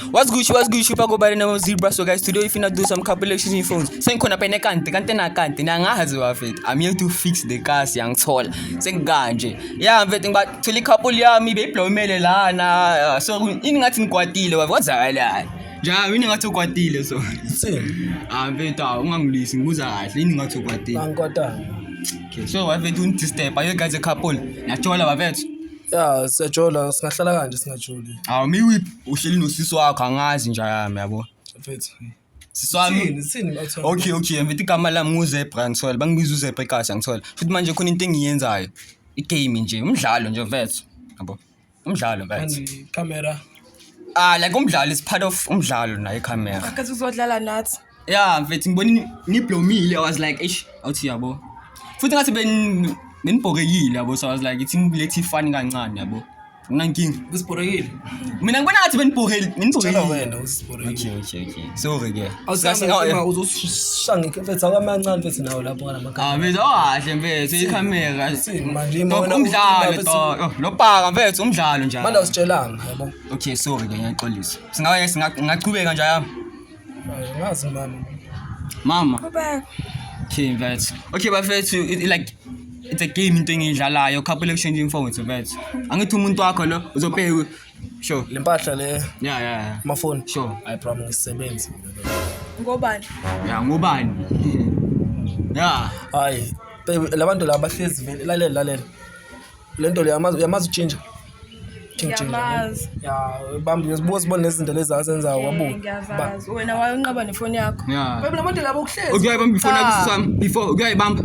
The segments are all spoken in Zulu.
What's good, Shupa go by the name of Zebra. So guys, today if you not do some calculations in phones, saying kona pene kante nangazi wafet. I'm here to fix the cars young tall. Saying ganje. Yeah, I'm betting but to couple ya mi be plomele la na so ngathi ngikwatile what's ja mina ngathi ukwatile so. Mfethu ungangilisi ngibuza kahle ini ngathi ukwatile. Angikwatanga. Okay, so wafethu unti-step are you guys a couple? Najola wafethu. Yeah, siyajola singahlala kanje singajoli. Miwi uhleli nosisi wakho angazi nje yami yabo. Mfethu. Siswami. Okay, mfethu igama lami nguZebra ngithola. Bangibiza uZebra ekhaya ngithola. Futhi manje khona into engiyenzayo. Igame nje, umdlalo nje mfethu. Yabo. Umdlalo mfethu. And camera. Like umdlalo is part of umdlalo na icamera. Akathi uzodlala nathi. Yeah, mfethu ngibona niblomile I was like, "Eish, awuthi yabo." Futhi ngathi benibhokekile yabo so I was like, "It's lethi fun kancane yabo." Unankinga. Usibhorekile. Mina ngibona ngathi benibhokekile. Tshela wena usibhorekile. Okay. Sorry ke. Awusinga uzosishanga mfethu akamancane mfethu nawo lapho ngalamakhamera. Mfethu kahle mfethu icamera. Manje imona umdlalo lo bhaka mfethu umdlalo njalo. Manje usitshelanga yabo. Okay, sorry ke ngiyaxolisa. Singaqhubeka nje yami. Ngazi Mama. Kuba. Okay, mfethu. Okay, bafethu like it's a game into engidlalayo couple exchanging phones mfethu. Angithi umuntu wakho lo uzobheka sure. Lempahla le. Yeah. Amafoni. Sure. I promise ngisebenza. Ngobani? Yeah, ngubani? Yeah. Hayi, baby labantu laba bahlezi vele lalela. Lento le yamazi utshintsha. Yamazi. Yeah, bambi ngizibona nezinto lezi asenza wabuka. Ngiyazazi. Wena wayonqaba nefoni yakho. Yeah. Baby labantu laba ukuhlezi. Okay, bamba before nakusami before ukuyayibamba.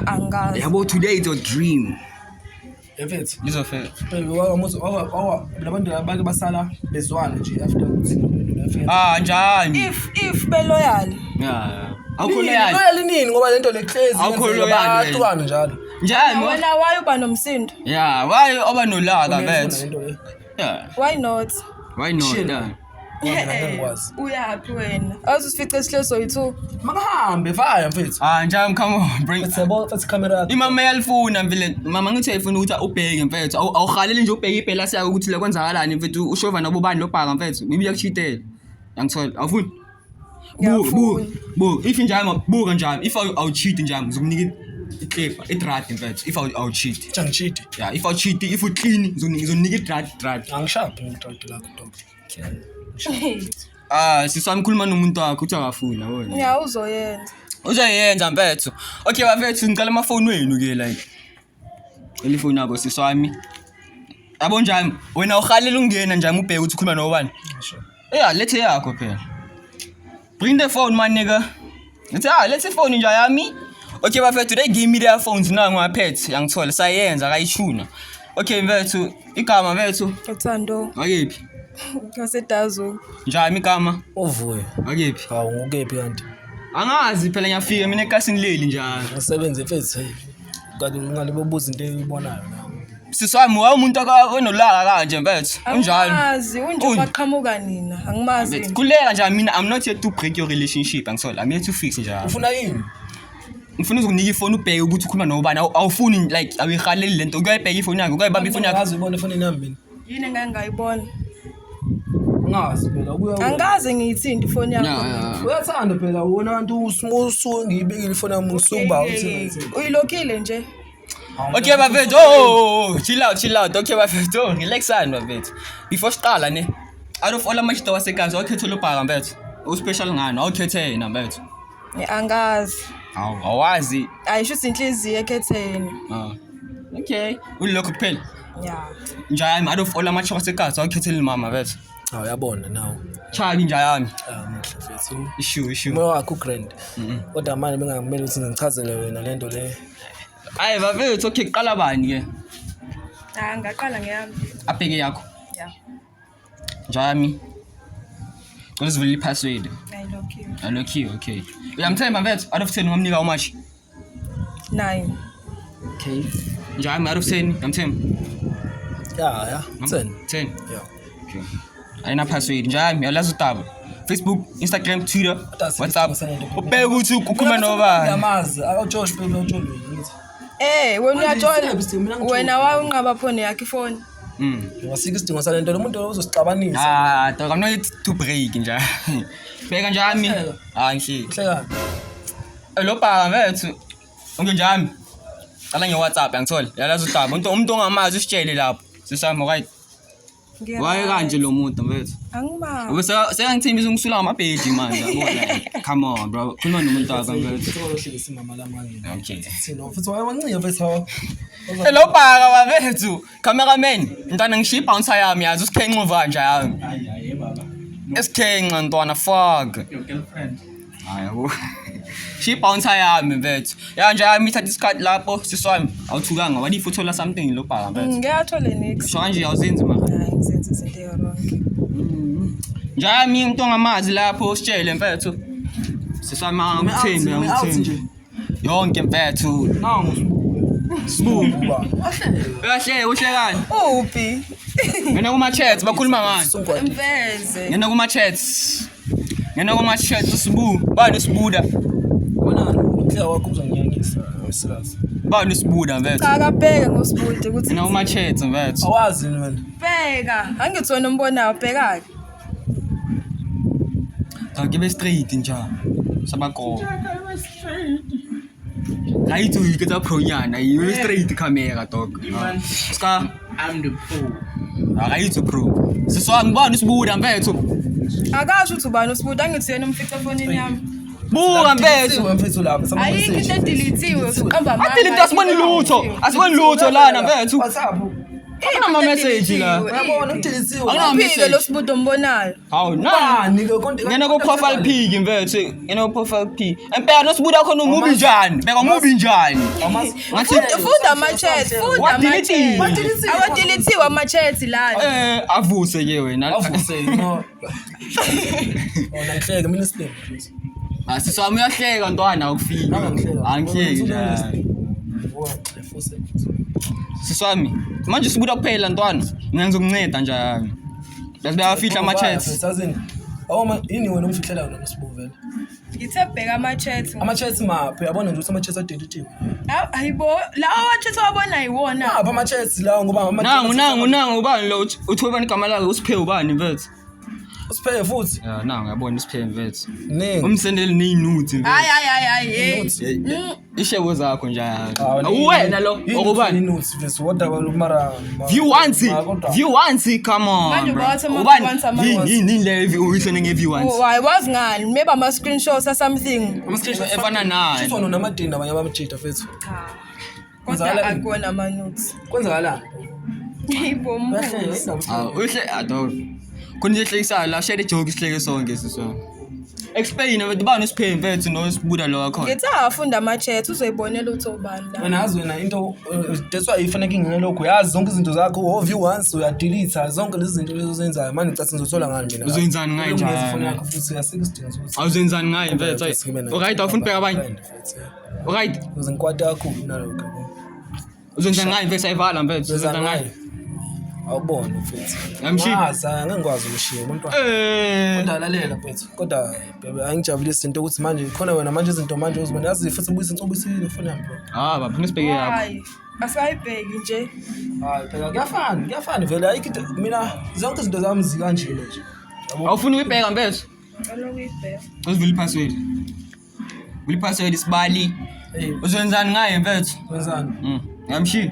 Angazi. Yabo today is a dream. Mfethu. Ngizofela. Baby labantu laba bake basala bezwana nje after ukuthi. Njani? If beloyal. Yeah. Awukholeyani. Loyal nini ngoba lento lehlezi bahlukana njalo. Njani? Wena wayoba nomsindo. Yeah, why oba nolaka mfethu? Yeah. Why not? Why not? Ngiyakwazi. Uyaphi wena? Awusifice isihleso yithu. Makahambe vaya mfethu. Njami come on bring. Let's camera. Imama yalifuna mvile mama ngithi ayifuna ukuthi ubheke mfethu. Awuhalele nje ubheke iphela siya ukuthi la kwenzakalani mfethu ushova nabobani lobhaka mfethu. Mibi yakuchitela. Yangithola. Awufuni? Bu. If njami buka njami. If I'll cheat njami ngizokunika iklepa idrati mfethu. If I'll cheat. Cheat. Yeah, if I'll cheat, if you clean ngizonika idrati. Angishaphi ngidrati lakho dog. Sisami khuluma nomuntu wakho uthi akafuna wona. Yeah, uzoyenza. Uzoyenza mfethu. Okay bafethu ngicela amafoni wenu ke like. Elifoni yakho siswami. Yabo njani? Wena uhalela ungena njani ubheke ukuthi ukhuluma nobani? Sure. Yeah, lethe yakho phela. Bring the phone man nigga. Let's phone nje yami. Okay bafethu they give me their phones now ngaphethe yangithola sayenza akayishuna. Okay mfethu igama mfethu. Uthando. Akephi? Ngasedazo. Njani igama? Uvuyo. Akephi? Hawu ngukephi kanti? Angazi phela ngiyafika mina ekasi ngileli njalo. Ngisebenze mfethu hey. Kanti ngalibobuza into eyibonayo nawe. Siswami umuntu onolaka kanje mfethu. Unjalo. Angazi unje baqhamuka nina. Angimazi. Kuleka nje mina I'm not here to break your relationship angithola. I'm here to fix njalo. Ufuna yini? Ngifuna ukunika ifoni ubheke ukuthi ukhuluma nobani awufuni like awihaleli lento ukuyibheka ifoni yakho ukuyibamba ifoni yakho. Ngazi ubona ifoni yami mina. Yini engangayibona? Ngazi phela kuya. Angazi ngiyithindi ifoni yakho. Yeah. Uyathanda phela wona abantu usuke ngiyibekile ifoni yami usuba uthi. Uyilokhile nje. Okay bafethu chill out okay bafethu relaxani bafethu before siqala ne out of all amashito wasekazi wakhetha lo bhaka mfethu uspecial ngani awukhethe yena mfethu Angazi. Awazi Ayisho inhliziyo ekhetheni. Okay ulokho kuphela Yeah. njani out of all amashito wasekazi awukhethela mama mfethu Uyabona nawe. Chabi njani Muhle mfethu. Issue Moya wakho grand. Kodwa manje bengamele ukuthi ngichazele wena lento le. Hayi bafethu okay qala bani ke Ngaqala ngeyami. abheke yakho Yeah. njami uzivula ipassword Ayilokhiwe. okay uyamthemba mfethu out of 10 ungamnika how much 9. okay njami out of 10 uyamthemba Yeah 10. 10 Yeah. okay ayina password njami yalazi utaba Facebook, Instagram, Twitter, WhatsApp. Ubheke ukuthi ukhuluma nobani. Ngiyamazi, awuJosh phela uJosh ngithi. Wena uyajola. Wena wayunqaba phone yakhe ifoni. Ngasika isidingo salento lo muntu uzosixabanisa. Dog, I'm not to break nje. Bheka njami. Ngihleki. Hleka. Lo bhaka mfethu. Ungenjami? Qala nge-WhatsApp angithola. Yalazi udaba. Umuntu ongamazi usitshele lapho. Sisami right. Waye kanje lo muntu mfethu. Angimazi. Ube sekangithembisa ungisula ngamabheji manje yabona. Come on bro. Khuluma nomuntu wakho mfethu. Uzohlekisa imama lamanye. Okay. Sino futhi wayewancika mfethu. Lo bhaka mfethu. Cameraman, ntwana ngishiya bouncer yami yazi usikhenxa uvanja yami. Hayi baba. Esikhenxa ntwana fuck. Your girlfriend. Hayi yabo. Shi bouncer yami mfethu. Ya nje yami ithatha isikhathi lapho siswami. Awuthukanga wadi futhi uthola something lo bhaka mfethu. Ngiyathola next. Sho kanje awuzenzi ma. Hayi ngizenza izinto eronke. Njami umuntu ongamazi lapho sitshele mfethu. Siswami ngikuthembe ngikuthembe. Yonke mfethu. Nangu. Sibuba. Uyahle uhlekani? Uphi? Ngena kuma chats bakhuluma ngani? Mveze. Ngena kuma chats. Ngena kuma chats sibu. Bani sibuda. Wena uhleka wakho uzonginyanyisa wesilazi. Bani sibuda mfethu. Cha kabheke ngosibude ukuthi Ngena kuma chats mfethu. Awazi wena. bheka. Angithi wena umbonayo bhekake. Ngibe straight nje. Sabako. Hayi tu iketsa pronyana, you straight camera dog. Ska I'm the pro. hayi tu pro. Siswami bani sibuda mfethu. Akasho ukuthi ubani usibude angithi yena umfica efonini yami. Buka mfethu. Mfethu lapha. Ayikho into edeletiwe uqamba mama. Adelete asiboni lutho. Asiboni lutho lana mfethu. WhatsApp. Akuna message la. Uyabona udelisiwe. Akuna Uphike message. lo sibude ombonayo. Hawu na. Bani ke konke. Ngena ku profile pic mfethu. Ngena ku profile pic. Empela nosibuda khona umubi njani? Beka umubi njani? Ngathi Funda ama-chat, funda Wadeletiwe. ama-chat. Awadeletiwe ama-chat lana. avuse ke wena. Avuse no. Ona ngihleke mina isibheke. Siswami uyahleka ntwana awufiki. Angihleki nje. Efuse. Siswami manje sibuda kuphela ntwana. Mina ngizokunceda nje yami. Bese bayafihla ama-chats. Sazini. Awoma yini wena umfihlela wona sibuvela. Ngithe bheka ama-chat. Ama-chats maphi yabona nje ukuthi ama-chats adeletiwe. Hayibo, lawa ama-chat wabona yiwona. Apha ama-chats lawo ngoba Nangu ubani lo uthi ubani igama lakhe usiphe ubani mfethu. Usiphe futhi. Ya nangu yabona isiphe mfethu. Ningi. Umsendele neyinuthi mfethu. Hayi. Ishebo zakho nje yami. Wena lo okubani? Notes bese what mara. View once come on. Manje bro. bawathi ama- Ubani? once ama- Yini le uyihlene nge-view once. Why was ngani? Maybe ama-screenshots or something. Efana naye. Sifona namadini abanye abamjida fethu. Kodwa akona ama-notes. Kwenzakalani? Hayibo mbuzo. Uhle adog. Kunjehlekisa la share joke isihleke sonke sisona. Explain ukuthi bani usiphe mfethu nosibuda lo khona. Ngithi afunda ama-chat uzoyibonela ukuthi ubani la. Wena yazi wena into that's why ifanele ngingelokho yazi zonke izinto zakho view once uyadelete zonke lezi zinto lezo zenzayo manje ngicathi ngizothola ngani mina. Uzoyenzani ngayo njalo? Phone yakho futhi yasikho isidingo sokuthi. Awuzenzani ngayo mfethu. Alright awufuna ubheka abanye. Alright. Uzengikwata kakhulu nalokho. Uzenzani ngayo mfethu ayivala mfethu. Uzenzani ngayo. Awubona mfethu. Yamshiya. Ngeke ngikwazi ukushiya umuntu. Kodwa lalela mfethu. Kodwa bebe angijabulisa izinto ukuthi manje khona wena manje izinto manje uzibona yazi futhi ubuyisa insubisile ifoni yami bro. Baba phela sibheke yakho. Hayi. Asayibheki nje. Hayi phela kuyafana vele ayikho into mina zonke izinto zami zikanjena nje. Awufuna uyibheka mfethu. Alokuyibheka. Uzivula ipassword. Vula ipassword isibali. Hey, Uzenzani ngayo mfethu? wenzani? Yamshiya.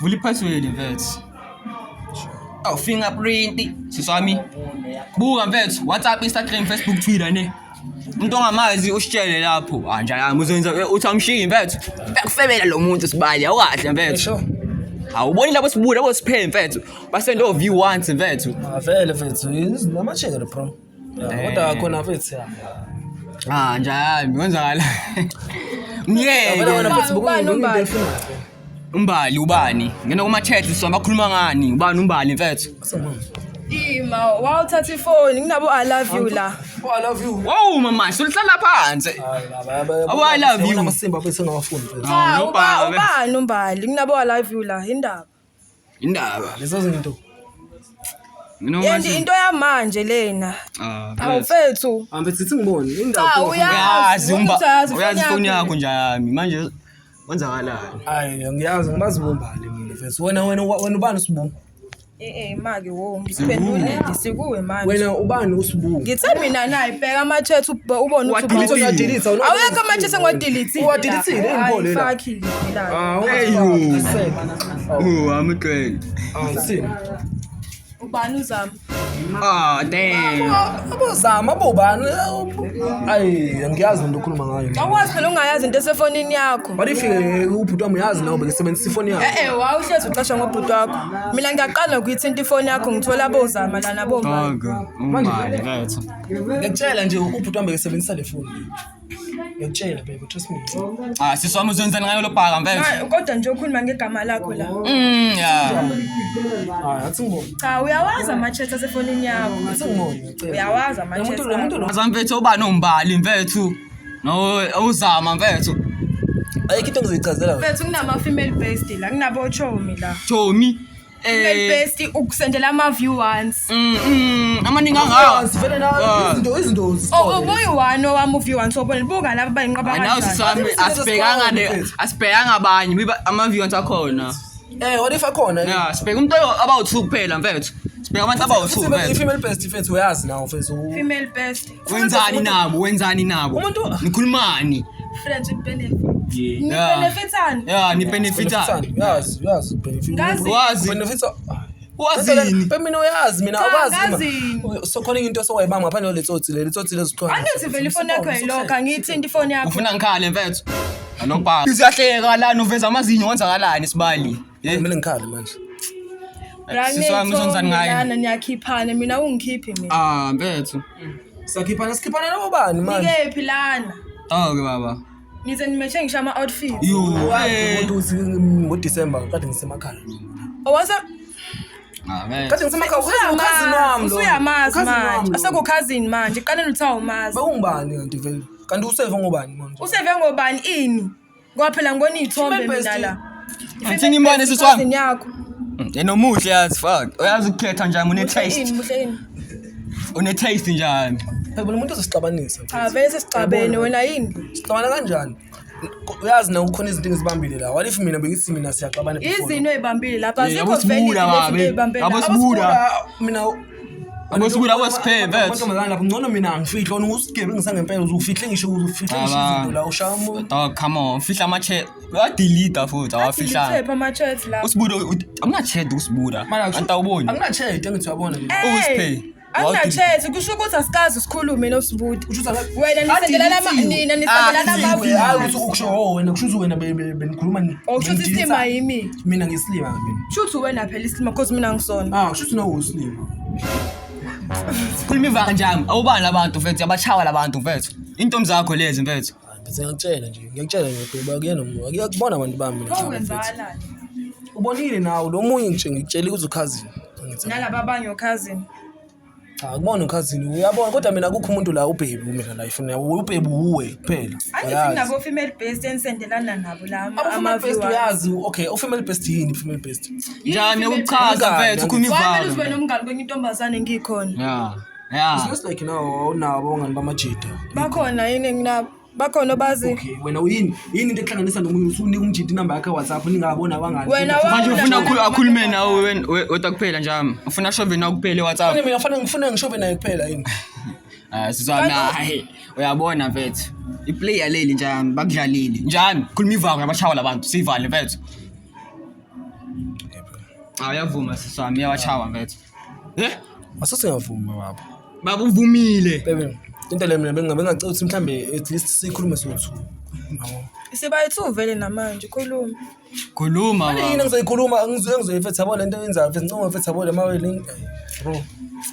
Vula ipassword mfethu. Fingerprint siswami. Buka mfethu WhatsApp, Instagram, Facebook, Twitter ne. Umuntu ongamazi usitshele lapho. Nje yami uzenza uthi amshiyi mfethu. Bekufebela lo muntu sibali awukahle mfethu. Esho. Awuboni labo sibuda labo siphe mfethu. Basendo view once mfethu. Vele mfethu namacheke bro. Kodwa khona mfethu ya. Nje yami wenzakala. Ngiyeke. Wena mfethu Ubani, ubani? Umbali ubani? Ngena kuma chat sisoma bakhuluma ngani? Ubani umbali mfethu? Ima, wawuthatha ifoni nginabo I love you la. Oh I love you. Wow mama, sulihlala phansi. Oh I love you. Amasimba mfethu ngawafuni mfethu. Cha, ubaba. ubani umbali nginabo I love you la indaba. Indaba. Lezo zinto. Yendi into yamanje lena. Awufethu. Mfethu sithi ngibone Cha, indaba. Uyazi Uyazi uyazi ifoni yakho nje yami manje Kwenzakalani? Hayi ngiyazi ngibazi bombali mina mfethu. Wena ubani usibu? Maki wo ngiphendule sikuwe manje. Wena ubani usibu? Ngithe mina nayi bheka ama-chat ubone ukuthi Uyadelete awekho ama-chat engiwadelete. Uwadelethile ngibone la. Fuck la. I'm a girl. Sini. Ubani uzama? Damn. Abozama abobani. Hayi ngiyazi into okhuluma ngayo. Awukwazi phela ungayazi into esefonini yakho. But ifike ubhuti wami uyazi nawe bekesebenzisa ifoni yakho. Wawuhlezi uqasha ngobhuti wakho. Mina ngiyaqala ukuyithinta ifoni yakho ngithola abozama lana bombali. Umbali letho. Ngiyakutshela nje ubhuti wami bekesebenzisa le foni. Ngiyakutshela baby trust me. Siswami uzenzani ngayo lo bhaka mfethu? Kodwa nje ukhuluma ngegama lakho la. Yeah. Athi ngibona. Cha uyawazi ama-chat asefonini yakho. Athi ngibona. Uyawazi ama-chat. Azamfethu uba nombali mfethu. No uzama mfethu. Ayikho into engizoyichazela wena. Mfethu kunama-female based la kunabo chomi la. Chomi. Female based ukusendela ama-view once. Amaningi angayo. Sivele na izinto Ubuyi-one owama-view once obona buka laba bayinqaba Anawo sisami asibhekanga abanye ama-viewers akhona. What if akhona? Yeah, sibheka umuntu abawu-2 kuphela mfethu. Sibheka abantu abawu-2 mfethu. Female best mfethu uyazi nawo mfethu. Female best. Wenzani nabo? Umuntu Friends nikhulumani? with benefit. Yeah. Benefitani? Yeah, ni benefitani. Yazi benefit. Wazi. Benefit. Wazini? Mina uyazi mina awazi. Ngazini. So khona into sokwayibanga ngaphandle letsotsi lezikhona. Angithi vele ifoni yakho yayilokha ngiyithinta ifoni yakho. Ufuna ngikhale mfethu? Anobhaka. Siyahleka lana uveza amazinyo wenzakalani sibali? Kumele ngikhale manje. Siswami uzenzani ngayo? Lana niyakhiphana mina ungikhiphi mina. Mfethu. Sikhiphana nabo bani manje? Nikephi lana? Okay baba. Nize nimeshe ngisho ama-outfit. Umuntu ngoDisemba kade ngisemakhaya. Owasa Kade ngisemakhaya cousin wami lo. Usuyamazi manje. Asekukhazini manje. Qala uthi awumazi. Bawungibani kanti vele? Kanti useve ngobani manje? Useve ngobani ini? Ngoba phela ngibona iy'thombe mina la. Ngithini imbone siswami? Cousin yakho. Enomuhle yazi fuck. Uyazi ukukhetha njani Muhle ini. Une-taste njani? Phela umuntu uzosixabanisa. Cha vele sesicabene wena yini? Sixabana kanjani? Uyazi na ukhona izinto engizibambile la. What if mina bengithi mina siyaxabana before? Izinto ey'bambile lapha azikho Abosibuda babe. Abosibuda. Mina Abosibuda abosiphe mfethu. Mantombazane lapho ngcono mina angifihle wona usigebe ngisangempela uzufihle ngisho uzufihle izinto la ushaya umuntu. Dog come on, fihla ama-chat. Uyadelete futhi awafihla. Athipha ama-chat la. Usibuda amuna-chat usibuda. Anti awuboni. Angina-chat engithi uyabona nje. Usiphe. Angina-chat kusho ukuthi asikazi sikhulume noSibuda. Wena Hayi nisendelana ukuthi ukusho wena kusho wena benikhuluma ni. Kusho ukuthi islima yimi. Mina ngislima mina. Kusho ukuthi wena phela islima because mina ngisona. Kusho ukuthi nawe uslima. Khuluma ivaka njani? Awubani labantu mfethu, yabachawa labantu mfethu. Intombi zakho lezi mfethu. Bese ngiyakutshela nje bheba kuyena ngiyakubona abantu bami mina. Owenzakalani? Ubonile nawe lo munye nje ngikutshela ukuthi ukhazini. Nalaba abanye cousin. Kubona ukhazini uyabona kodwa mina akukho umuntu la ubhebi mina la ifuna ubhebi uwe kuphela. Angithi nabo female based enisendelana nabo la ama-viewers. Uyazi okay u-female based yini female based? Njani ukuchaza mfethu khuluma ivaka. Wamele uzibone umngane kwenye intombazane ngikhona. Yeah. It's like nawo awunabo abangani bamajida. Bakhona yini nginabo? Bakhona bazi. Okay wena yini into ehlanganisa nomunye usunika umjidi number yakhe WhatsApp ningabona abangani. Manje ufuna akhulume nawe wena kuphela njami. Ufuna shove nawe kuphela eWhatsApp. Mina ngifuna ngishove naye kuphela yini. Sizwami hayi uyabona mfethu. Iplayer leli njami bakudlalile. Njani? Khuluma ivaka yabachawa labantu sivale mfethu. Uyavuma siswami yabachawa mfethu. Asasingavuma baba. Baba uvumile. Baby into le mina bengacela ukuthi mhlambe at least sikhulume so2. Sibayithu vele namanje Khuluma baba. Yini ngizoyikhuluma ngizoyifetha yabona into enzayo mfethu ngicela ngifetha yabona mawele bro.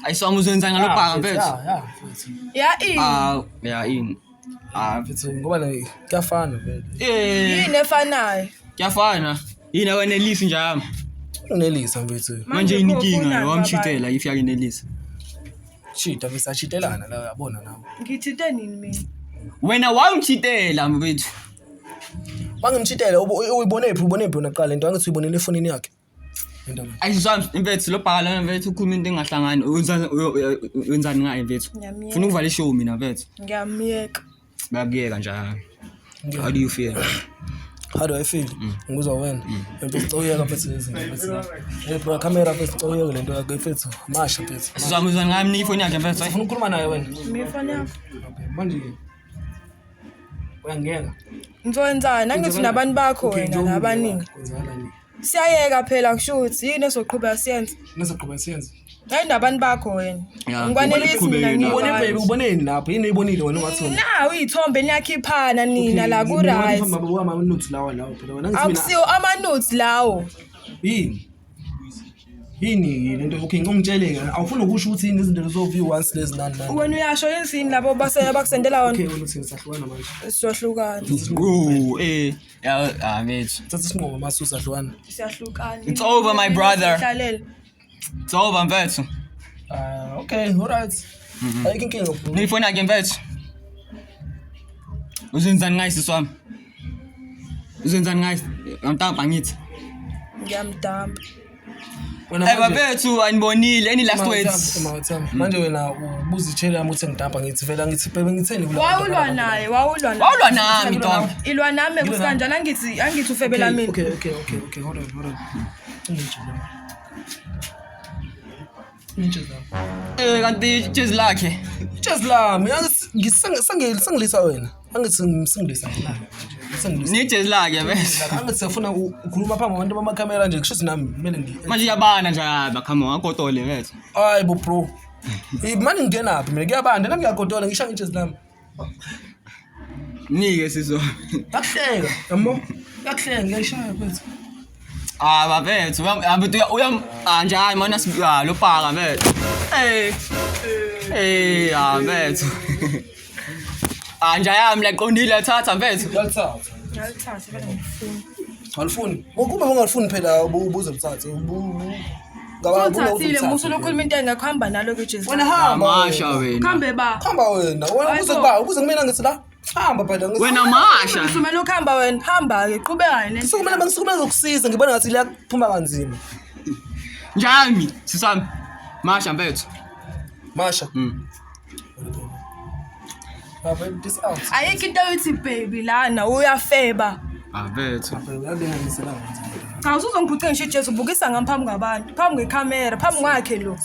Ayiswami uzenza ngalobhaka mfethu. Ya ini. Mfethu ngoba la kuyafana vele. Yini efanayo? Kuyafana. Yini awenelisi njami. Unelisa mfethu. Manje ininkinga wamchithela if yake nelisa. Chita bese achitelana la uyabona nawe. Ngithinte nini mina? Wena wangchithela mfethu. Bangimchithela ubone phi naqala into angithi uyibonele efonini yakhe. Ayiswami mfethu lo bhala mfethu ukhuluma into engahlangani wenzani ngaye mfethu. Ufuna ukuvala ishow mina mfethu. Ngiyamiyeka. Bayakuyeka njalo. How do you feel? How do I feel? Ngizwa wena. Mfethu uyeka mfethu izinto mfethu. Bro camera mfethu uyeka lento yakhe mfethu. Masha mfethu. Sizama uzwana ngami ni ifoni yakhe mfethu. Ufuna ukukhuluma naye wena? Mifoni yakho. Okay. Manje uyangena. Ngizokwenzani? Angithi nabantu bakho wena nabaningi. Kwenzakalani? Siyayeka phela kushuthi yini esoqhubeka siyenze. Ngizoqhubeka siyenze. Hayi nabantu bakho wena. Ya, Ngikwanelisi mina Ubone baby ngiyibona. uboneni lapho yini eyibonile wena ungathi Na uyithombe niyakhiphana nina la ku right. Baba wama notes lawa lawo phela wena ngithi mina Akusiyo ama notes lawo. yini lento okay ngongitshele awufuna ukusho ukuthi yini izinto lezoview once lezi nani nani. Wena uyasho yini labo bakusendela wona? Okay wena uthi sahlukana manje. Siyahlukana. Yeah, mate. Thatha isinqumo masusa hlukana. Siyahlukana. It's over, my brother. Hlalele. It's over mfethu. Okay, all right. Ayikho inkinga bro. Ni ifoni yakhe mfethu. Uzenzani ngayo siswami? Uzenzani ngayo? Ngamtamba ngithi. Ngiyamdamba. Wena Bafethu anibonile any last words? Manje wena ubuza ichele yami uthi ngidamba ngithi vela ngithi bebe ngitheni kula. Wawulwa naye, wawulwa naye. Wawulwa nami Ntombi. Ilwa nami kusikanjani angithi ufebela mina. Okay, hold on. Ngitshela. Kanti jezi lakhe. Just lami, ngisangilisa wena. Angithi ngisingilisa la. Ni jezi lakhe mfethu. Angithi sifuna ukukhuluma phambi kwabantu bamakamera nje kusho nami kumele Manje yabana nje bakhamu ngakotole mfethu. Hayi bo bro. Manje ngingena phi mina kuyabanda nami ngiyagodola ngisha ngitshezi lami. Nike sizo. Yakuhleka, yabo? Yakuhleka ngiyashaya mfethu. Bafethu uyam nje hayi mana lo phaka mfethu. Mfethu. Nje yami la qondile thatha mfethu. Yalithatha. Ngiyalithatha bela ngifuni. Alifuni. Ukuba ungalifuni phela ubuze mthathe. Uthathile musu lokhuluma into engekuhamba nalo kujezi. Wena hamba. Masha wena. Kambe ba. Hamba wena. Wena ubuze kumina ngithi la. Hamba phela ngithi. Wena masha. Usumela ukuhamba wena, hamba ke qhubeka yena. Sukumele bengisukumele ukusiza ngibona ngathi liyaphuma kanzima. Njami sisami. Masha mfethu. Masha. Baba this out. Ayikho into ethi baby lana uyafeba. Bafethu. Uyalinganisela Cha usuzongiphuca ngisho ijezi ubukisa ngaphambi kwabantu, phambi kwecamera, phambi kwakhe lo.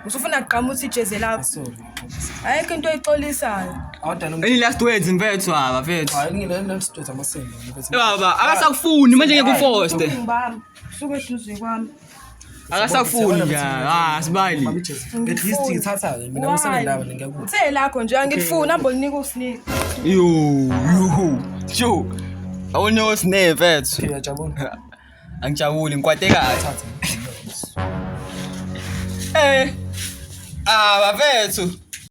Usufuna kuqhamuka uthi ijezi lakho. Sorry. Ayikho into exolisayo. Awudana Any last words mfethu bafethu. hayi ngilena straight amasendo mfethu. Baba akasakufuni manje ngeke ufoste. Ngibami. Suke eduze kwami. Akasakufuni nje. Sibali. At least ngithatha mina ngisendawo ngiyakubona. Uthe lakho nje angilifuni hambo linika usinika. Yo. Awuno snake mfethu. Ngiyajabula. Angijabuli ngikwate kahle. Thatha. Bafethu.